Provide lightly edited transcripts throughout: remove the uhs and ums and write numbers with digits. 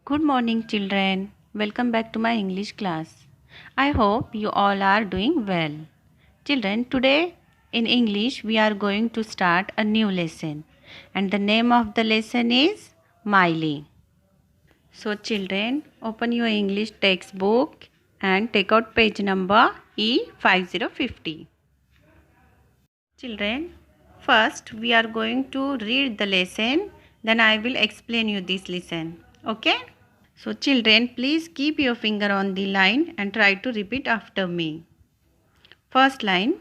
Good morning, children. Welcome back to my English class. I hope you all are doing well. Children, today in English we are going to start a new lesson, and the name of the lesson is Miley. So, children, open your English textbook and take out page number E5050. Children, first we are going to read the lesson, then I will explain you this lesson. Okay? So children, please keep your finger on the line and try to repeat after me. First line.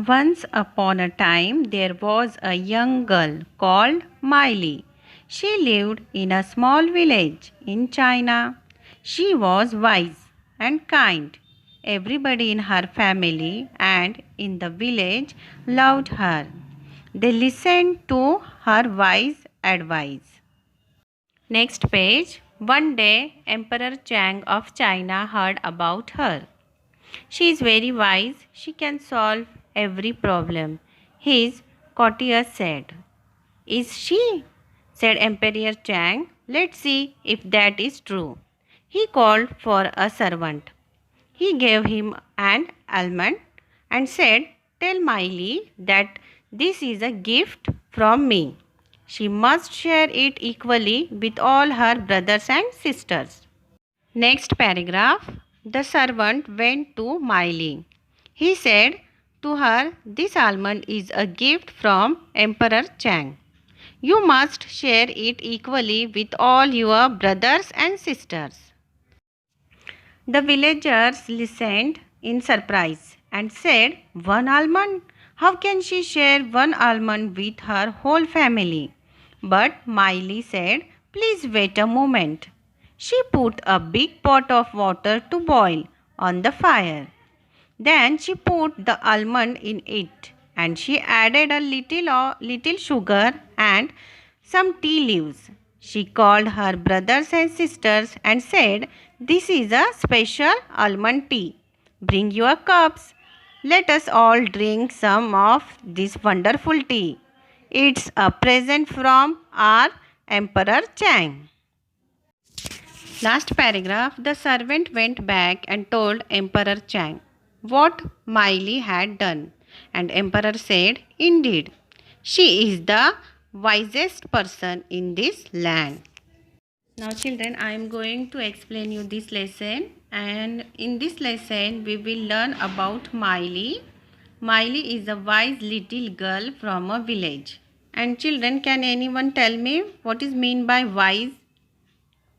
Once upon a time there was a young girl called Miley. She lived in a small village in China. She was wise and kind. Everybody in her family and in the village loved her. They listened to her wise advice. Next page. One day, Emperor Chang of China heard about her. She is very wise. She can solve every problem. His courtiers said. Is she? Said Emperor Chang. Let's see if that is true. He called for a servant. He gave him an almond and said, Tell Miley that this is a gift from me. She must share it equally with all her brothers and sisters. Next paragraph. The servant went to Miley. He said to her, This almond is a gift from Emperor Chang. You must share it equally with all your brothers and sisters. The villagers listened in surprise and said, One almond? How can she share one almond with her whole family? But Miley said, Please wait a moment. She put a big pot of water to boil on the fire. Then she put the almond in it and she added a little sugar and some tea leaves. She called her brothers and sisters and said, This is a special almond tea. Bring your cups. Let us all drink some of this wonderful tea. It's a present from our Emperor Chang. Last paragraph. The servant went back and told Emperor Chang what Miley had done. And Emperor said, Indeed, she is the wisest person in this land. Now children, I am going to explain you this lesson, and in this lesson we will learn about Miley. Miley is a wise little girl from a village. And children, can anyone tell me what is mean by wise?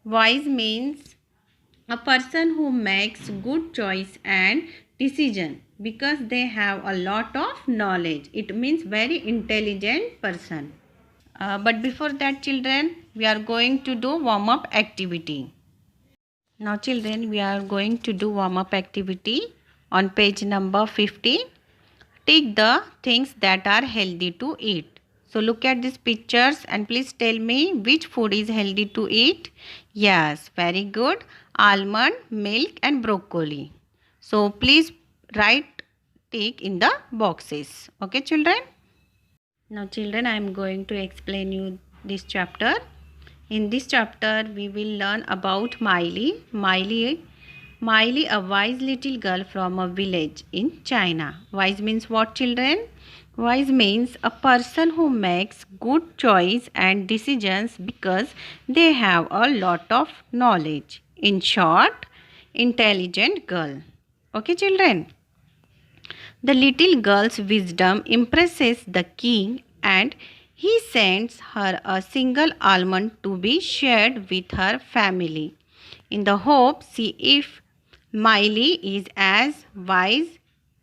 Wise means a person who makes good choice and decision because they have a lot of knowledge. It means very intelligent person. But before that children, we are going to do warm up activity. Now children, we are going to do warm up activity on page number 50. Take the things that are healthy to eat. So look at these pictures and please tell me which food is healthy to eat. Yes, very good. Almond, milk and broccoli. So please write tick in the boxes. Okay children? Now children, I am going to explain you this chapter. In this chapter, we will learn about Miley. Miley, a wise little girl from a village in China. Wise means what children? Wise means a person who makes good choice and decisions because they have a lot of knowledge. In short, intelligent girl. Okay children? The little girl's wisdom impresses the king and he sends her a single almond to be shared with her family in the hope see if Miley is as wise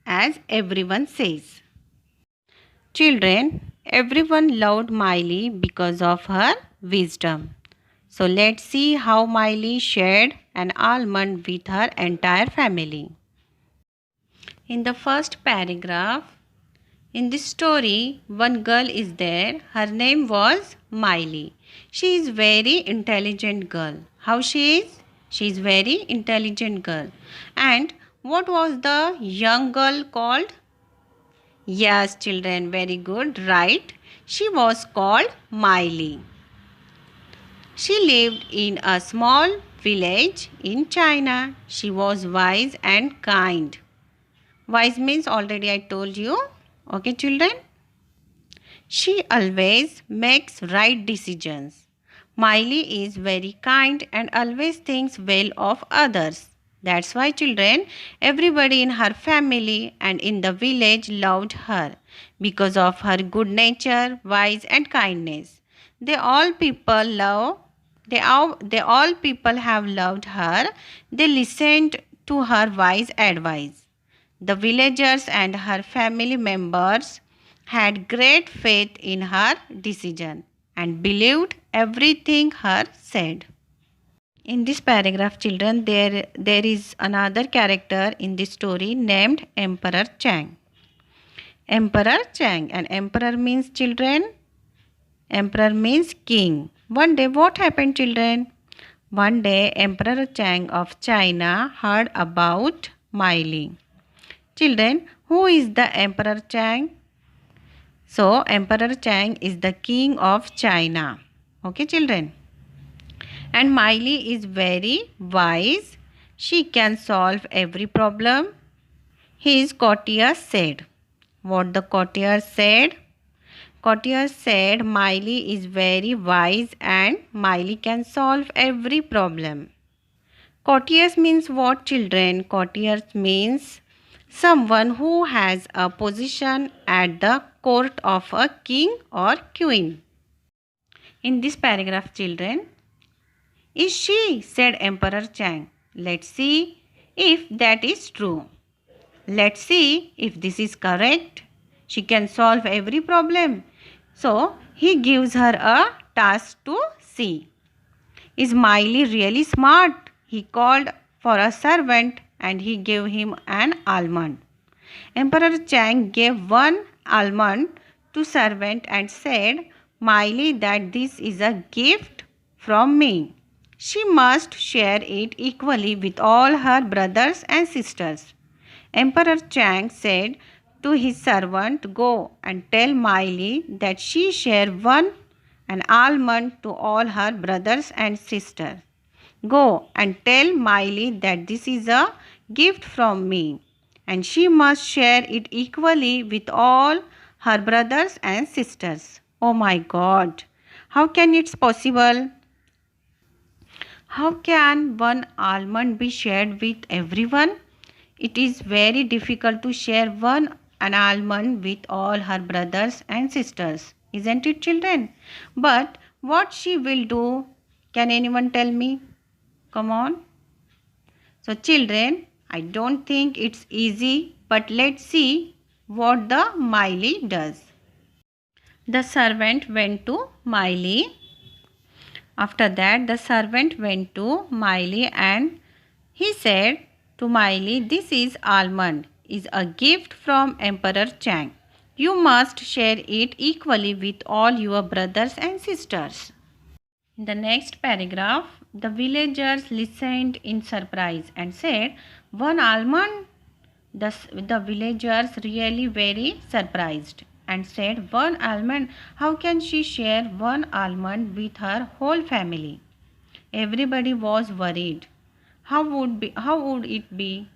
as everyone says. Children, everyone loved Miley because of her wisdom. So let's see how Miley shared an almond with her entire family. In the first paragraph, in this story, one girl is there. Her name was Miley. She is very intelligent girl. How she is? She is very intelligent girl. And what was the young girl called? Yes, children, very good. Right. She was called Miley. She lived in a small village in China. She was wise and kind. Wise means already I told you. Okay, children? She always makes right decisions. Miley is very kind and always thinks well of others. That's why, children, everybody in her family and in the village loved her because of her good nature, wise and kindness. They all people love they all people have loved her. They listened to her wise advice. The villagers and her family members had great faith in her decision and believed everything her said. In this paragraph, children, there is another character in this story named Emperor Chang. Emperor Chang, and emperor means children. Emperor means king. One day, what happened, children? One day, Emperor Chang of China heard about Miley. Children, who is the Emperor Chang? So, Emperor Chang is the king of China. Okay, children. And Miley is very wise. She can solve every problem. His courtiers said. What the courtiers said? Courtiers said Miley is very wise and Miley can solve every problem. Courtiers means what, children? Courtiers means someone who has a position at the court of a king or queen. In this paragraph, children, is she, said Emperor Chang. Let's see if that is true. Let's see if this is correct. She can solve every problem. So, he gives her a task to see. Is Miley really smart? He called for a servant and he gave him an almond. Emperor Chang gave one almond to servant and said, Miley, that this is a gift from me. She must share it equally with all her brothers and sisters. Emperor Chang said to his servant, go and tell Miley that she share an almond to all her brothers and sisters. Go and tell Miley that this is a gift from me and she must share it equally with all her brothers and sisters. Oh my God! How can it's possible? How can one almond be shared with everyone? It is very difficult to share an almond with all her brothers and sisters. Isn't it, children? But what she will do, can anyone tell me? Come on. So, children, I don't think it's easy, but let's see what the Miley does. The servant went to Miley. After that, the servant went to Miley and he said to Miley, this is almond, is a gift from Emperor Chang. You must share it equally with all your brothers and sisters. In the next paragraph, the villagers listened in surprise and said, one almond? The villagers really very surprised and said, one almond? How can she share one almond with her whole family? Everybody was worried. How would it be?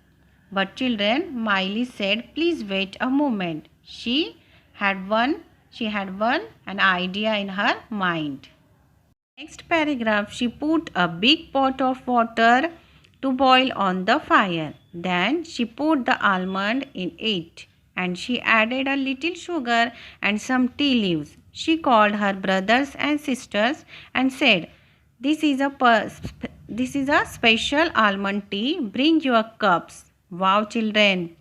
But children, Miley said, please wait a moment. She had an idea in her mind. Next paragraph, she put a big pot of water to boil on the fire. Then she put the almond in it and she added a little sugar and some tea leaves. She called her brothers and sisters and said, this is a special almond tea. Bring your cups. Wow, children.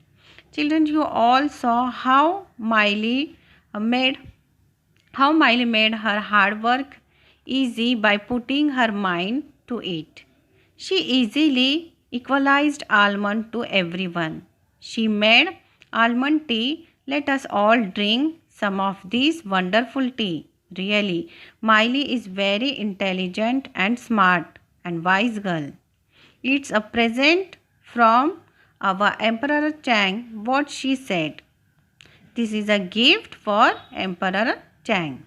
Children, you all saw how Miley made her hard work easy by putting her mind to it. She easily equalized almond to everyone. She made almond tea. Let us all drink some of this wonderful tea. Really, Miley is very intelligent and smart and wise girl. It's a present from our Emperor Chang. What she said. This is a gift for Emperor Chang.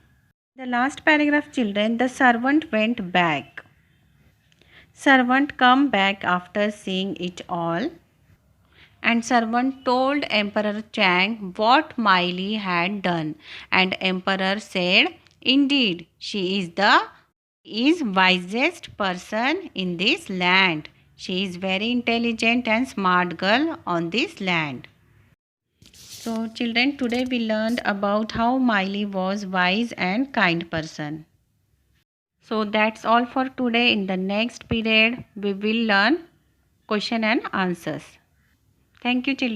The last paragraph, children, the servant went back. Servant come back after seeing it all. And servant told Emperor Chang what Miley had done. And Emperor said, indeed, she is wisest person in this land. She is very intelligent and smart girl on this land. So children, today we learned about how Miley was wise and kind person. So that's all for today. In the next period, we will learn question and answers. Thank you, children.